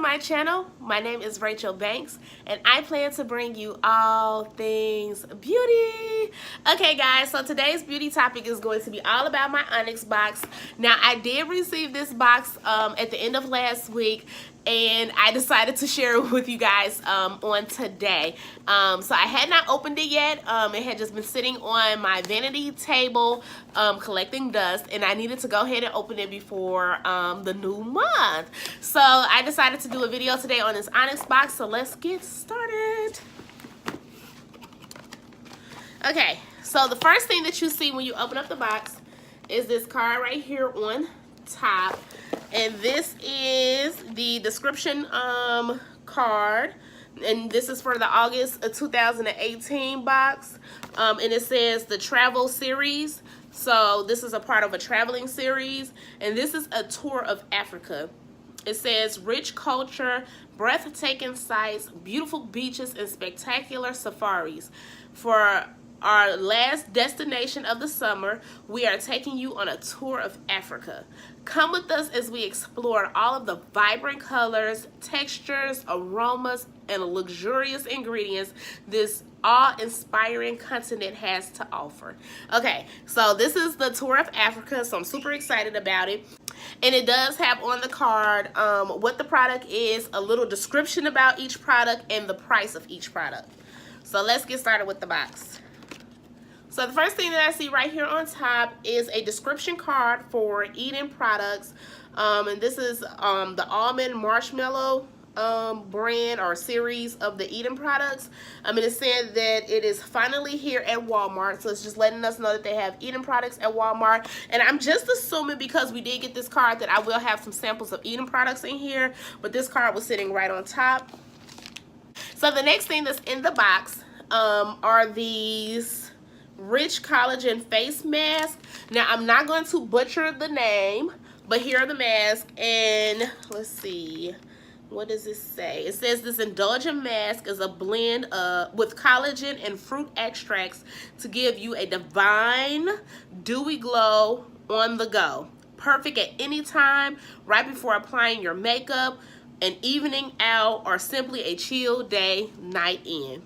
my channel. My name is Rachel Banks and I plan to bring you all things beauty. Okay guys, so today's beauty topic is going to be all about my ONYX box. Now I did receive this box at the end of last week and I decided to share it with you guys on today. So I had not opened it yet. It had just been sitting on my vanity table collecting dust, and I needed to go ahead and open it before the new month. So I decided to do a video today on this ONYX box, so let's get started. Okay, so the first thing that you see when you open up the box is this card right here on top, and this is the description card, and this is for the August 2018 box, and it says the travel series. So this is a part of a traveling series, and this is a tour of Africa. It says rich culture, breathtaking sights, beautiful beaches, and spectacular safaris. For our last destination of the summer, we are taking you on a tour of Africa. Come with us as we explore all of the vibrant colors, textures, aromas, and luxurious ingredients this awe-inspiring continent has to offer. Okay, so this is the tour of Africa, so I'm super excited about it. And it does have on the card what the product is, a little description about each product, and the price of each product. So let's get started with the box. So the first thing that I see right here on top is a description card for Eden products, and this is the almond marshmallow brand or series of the Eden products. And it said that it is finally here at Walmart, so it's just letting us know that they have Eden products at Walmart. And I'm just assuming, because we did get this card, that I will have some samples of Eden products in here, but this card was sitting right on top. So the next thing that's in the box are these rich collagen face mask. Now I'm not going to butcher the name, but here are the masks, and let's see, what does this say? It says this indulgent mask is a blend with collagen and fruit extracts to give you a divine dewy glow on the go, perfect at any time, right before applying your makeup, an evening out, or simply a chill day night in.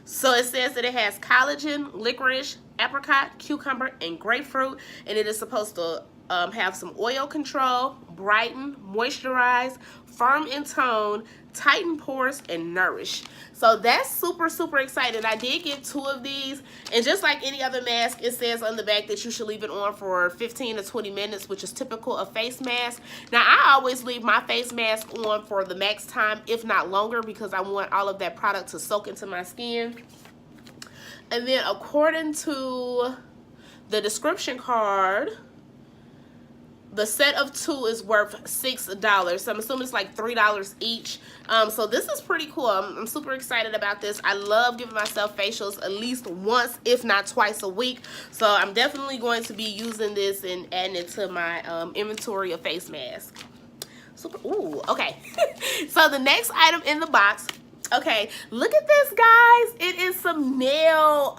So it says that it has collagen, licorice, apricot, cucumber, and grapefruit, and it is supposed to have some oil control, brighten, moisturize, firm in tone, tighten pores, and nourish. So that's super exciting. I did get 2 of these, and just like any other mask, it says on the back that you should leave it on for 15 to 20 minutes, which is typical of face masks. Now I always leave my face mask on for the max time, if not longer, because I want all of that product to soak into my skin. And then according to the description card, the set of 2 is worth $6. So I'm assuming it's like $3 each. So this is pretty cool. I'm super excited about this. I love giving myself facials at least once, if not twice a week. So I'm definitely going to be using this and adding it to my inventory of face masks. Super. Ooh, okay. So the next item in the box. Okay, look at this, guys. It is some nail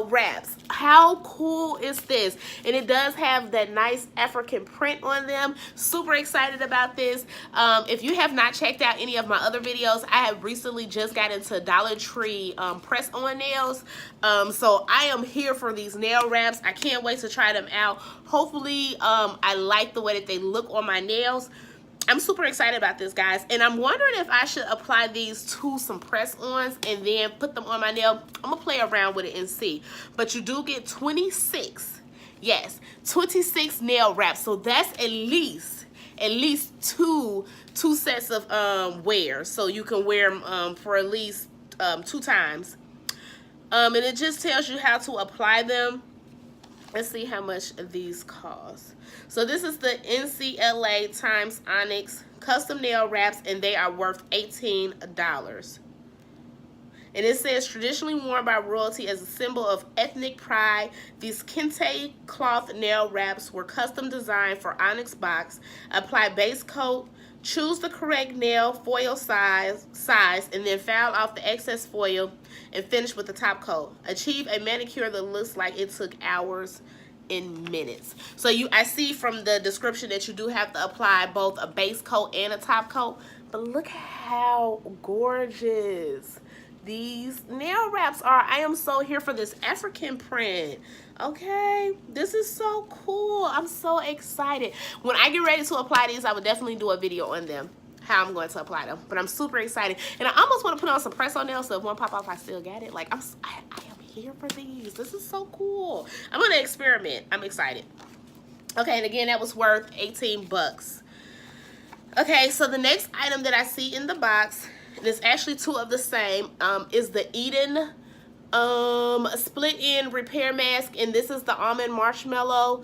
wraps. How cool is this? And it does have that nice African print on them. Super excited about this. If you have not checked out any of my other videos, I have recently just got into Dollar Tree press-on nails. So I am here for these nail wraps. I can't wait to try them out. Hopefully, I like the way that they look on my nails. I'm super excited about this, guys, and I'm wondering if I should apply these to some press-ons and then put them on my nail. I'm gonna play around with it and see. But you do get 26, yes, 26 nail wraps. So that's at least two sets of wear. So you can wear them for at least 2 times. And it just tells you how to apply them. Let's see how much these cost. So this is the NCLA times ONYX custom nail wraps, and they are worth $18. And it says traditionally worn by royalty as a symbol of ethnic pride, these kente cloth nail wraps were custom designed for ONYX box. Apply base coat, choose the correct nail foil size, and then file off the excess foil and finish with the top coat. Achieve a manicure that looks like it took hours in minutes. So I see from the description that you do have to apply both a base coat and a top coat, But look how gorgeous these nail wraps are. I am so here for this African print. Okay, this is so cool. I'm so excited. When I get ready to apply these, I would definitely do a video on them, how I'm going to apply them. But I'm super excited, and I almost want to put on some press-on nails, so if one pop off, I still got it. Like I am here for these. This is so cool. I'm gonna experiment. I'm excited. Okay, and again, that was worth 18 bucks. Okay, so the next item that I see in the box, and it's actually two of the same, is the Eden split end repair mask, and this is the almond marshmallow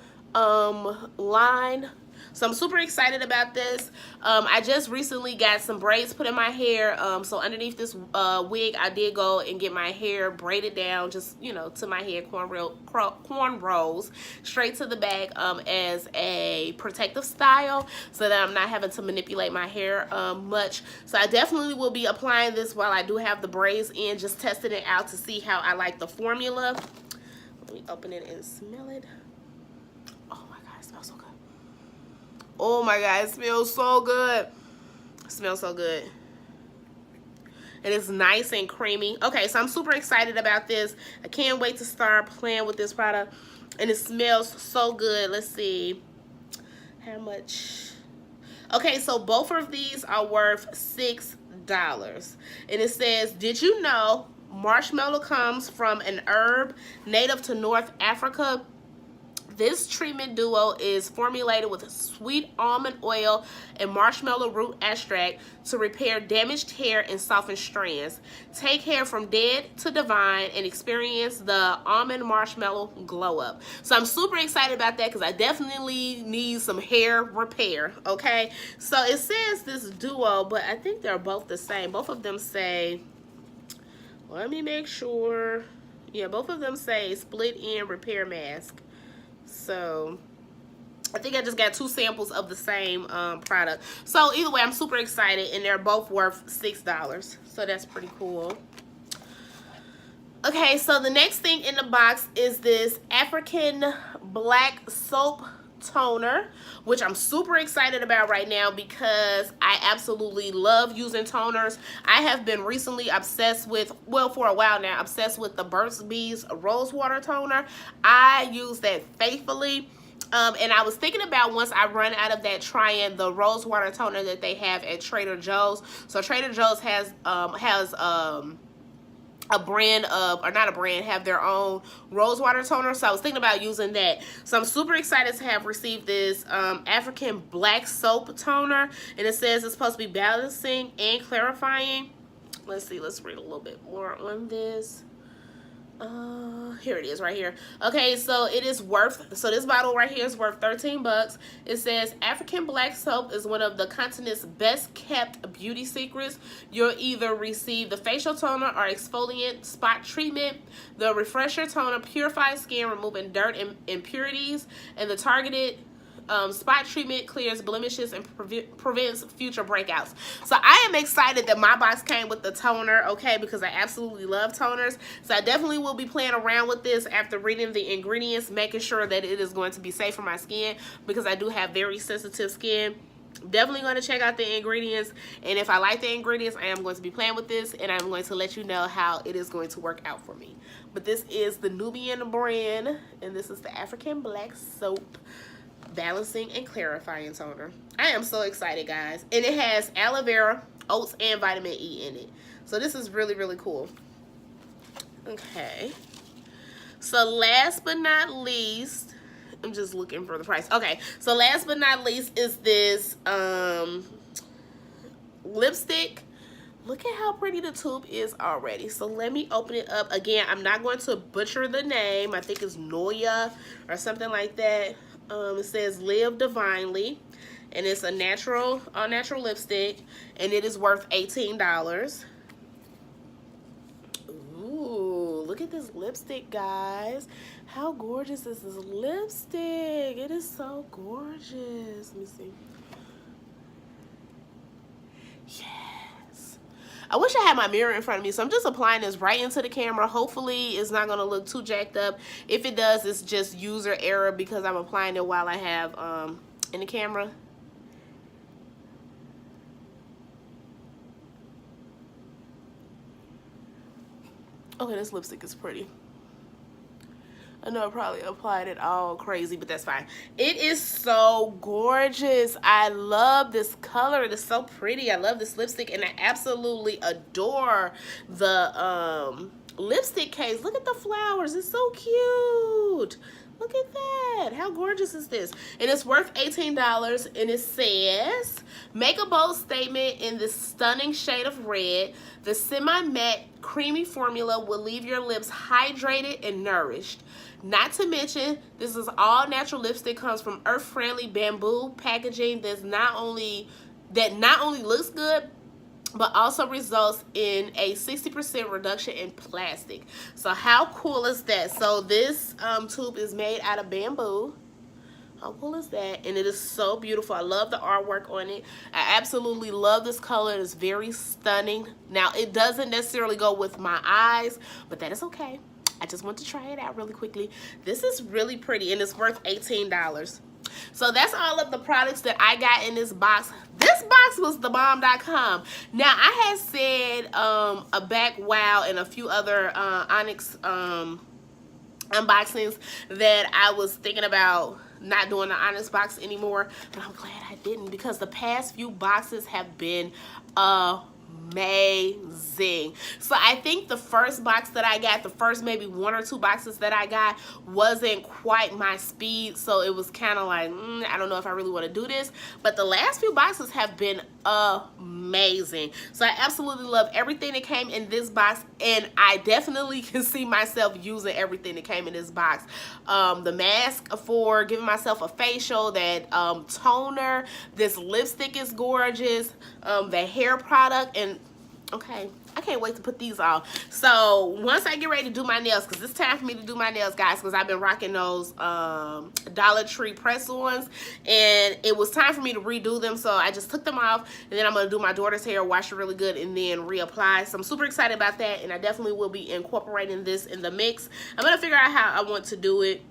line. So I'm super excited about this. I just recently got some braids put in my hair. So underneath this wig, I did go and get my hair braided down, just, you know, to my head, cornrows, straight to the back as a protective style, so that I'm not having to manipulate my hair much. So I definitely will be applying this while I do have the braids in, just testing it out to see how I like the formula. Let me open it and smell it. Oh my God, it smells so good. Oh my God, it smells so good. It smells so good. And it's nice and creamy. Okay, so I'm super excited about this. I can't wait to start playing with this product. And it smells so good. Let's see. How much? Okay, so both of these are worth $6. And it says, did you know marshmallow comes from an herb native to North Africa? This treatment duo is formulated with sweet almond oil and marshmallow root extract to repair damaged hair and soften strands. Take hair from dead to divine and experience the almond marshmallow glow up. So I'm super excited about that because I definitely need some hair repair, okay? So it says this duo, but I think they're both the same. Both of them say, let me make sure. Yeah, both of them say split end repair mask. So I think I just got two samples of the same product. So either way, I'm super excited, and they're both worth $6. So that's pretty cool. Okay, so the next thing in the box is this African black soap toner, which I'm super excited about right now because I absolutely love using toners. I have been recently obsessed with, well, for a while now, obsessed with the Burt's Bees Rose Water Toner. I use that faithfully. And I was thinking about, once I run out of that, trying the rose water toner that they have at Trader Joe's. So Trader Joe's has a brand of, or not a brand, have their own rose water toner. So I was thinking about using that. So I'm super excited to have received this African black soap toner, and it says it's supposed to be balancing and clarifying. Let's see, let's read a little bit more on this. Here it is right here. Okay, so it is worth, so this bottle right here is worth 13 bucks. It says African black soap is one of the continent's best kept beauty secrets. You'll either receive the facial toner or exfoliant spot treatment. The refresher toner purifies skin, removing dirt and impurities, and the targeted spot treatment clears blemishes and prevents future breakouts. So I am excited that my box came with the toner, okay, because I absolutely love toners. So I definitely will be playing around with this after reading the ingredients, making sure that it is going to be safe for my skin, because I do have very sensitive skin. Definitely going to check out the ingredients, and if I like the ingredients, I am going to be playing with this, and I'm going to let you know how it is going to work out for me. But this is the Nubian brand, and this is the African black soap balancing and clarifying toner. I am so excited, guys. And it has aloe vera, oats, and vitamin E in it. So this is really, really cool. Okay. So last but not least, I'm just looking for the price. Okay. So last but not least is this lipstick. Look at how pretty the tube is already. So let me open it up. Again, I'm not going to butcher the name. I think it's Noya or something like that. It says Live Divinely, and it's a natural lipstick, and it is worth $18. Ooh, look at this lipstick, guys. How gorgeous is this lipstick? It is so gorgeous. Let me see. Yes. I wish I had my mirror in front of me, so I'm just applying this right into the camera. Hopefully it's not going to look too jacked up. If it does, it's just user error because I'm applying it while I have in the camera. Okay, this lipstick is pretty. I know I probably applied it all crazy, but that's fine. It is so gorgeous. I love this color. It is so pretty. I love this lipstick, and I absolutely adore the lipstick case. Look at the flowers. It's so cute. Look at that. How gorgeous is this? And it's worth $18, and it says, make a bold statement in this stunning shade of red. The semi-matte creamy formula will leave your lips hydrated and nourished. Not to mention, this is all natural lipstick, comes from earth-friendly bamboo packaging that not only looks good, but also results in a 60% reduction in plastic. So how cool is that? So this tube is made out of bamboo. How cool is that? And it is so beautiful. I love the artwork on it. I absolutely love this color. It is very stunning. Now, it doesn't necessarily go with my eyes, but that is okay. I just want to try it out really quickly. This is really pretty, and it's worth $18. So that's all of the products that I got in this box. This box was thebomb.com. Now, I had said a back wow and a few other ONYX unboxings that I was thinking about not doing the ONYX box anymore, but I'm glad I didn't, because the past few boxes have been amazing. So I think the first box that I got, the first maybe 1 or 2 boxes that I got, wasn't quite my speed, so it was kind of like, I don't know if I really want to do this. But the last few boxes have been amazing. So I absolutely love everything that came in this box, and I definitely can see myself using everything that came in this box. The mask for giving myself a facial, that toner, this lipstick is gorgeous, the hair product, and okay, I can't wait to put these on. So once I get ready to do my nails, because it's time for me to do my nails, guys, because I've been rocking those Dollar Tree press-ons, and it was time for me to redo them, so I just took them off, and then I'm going to do my daughter's hair, wash it really good, and then reapply. So I'm super excited about that, and I definitely will be incorporating this in the mix. I'm going to figure out how I want to do it.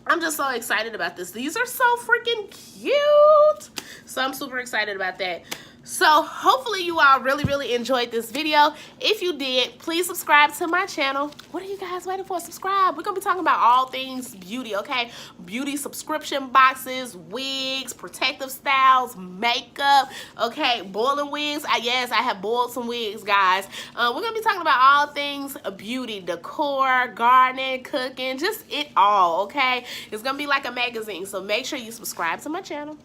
I'm just so excited about this. These are so freaking cute. So I'm super excited about that. So hopefully you all really enjoyed this video. If you did, please subscribe to my channel. What are you guys waiting for? Subscribe. We're gonna be talking about all things beauty, okay? Beauty subscription boxes, wigs, protective styles, makeup, okay? Boiling wigs. Yes, I have boiled some wigs, guys. We're gonna be talking about all things beauty, decor, gardening, cooking, just it all, okay? It's gonna be like a magazine, so make sure you subscribe to my channel.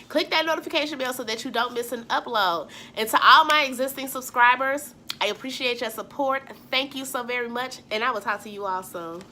Click that notification bell so that you don't miss an upload. And to all my existing subscribers, I appreciate your support. Thank you so very much, and I will talk to you all soon.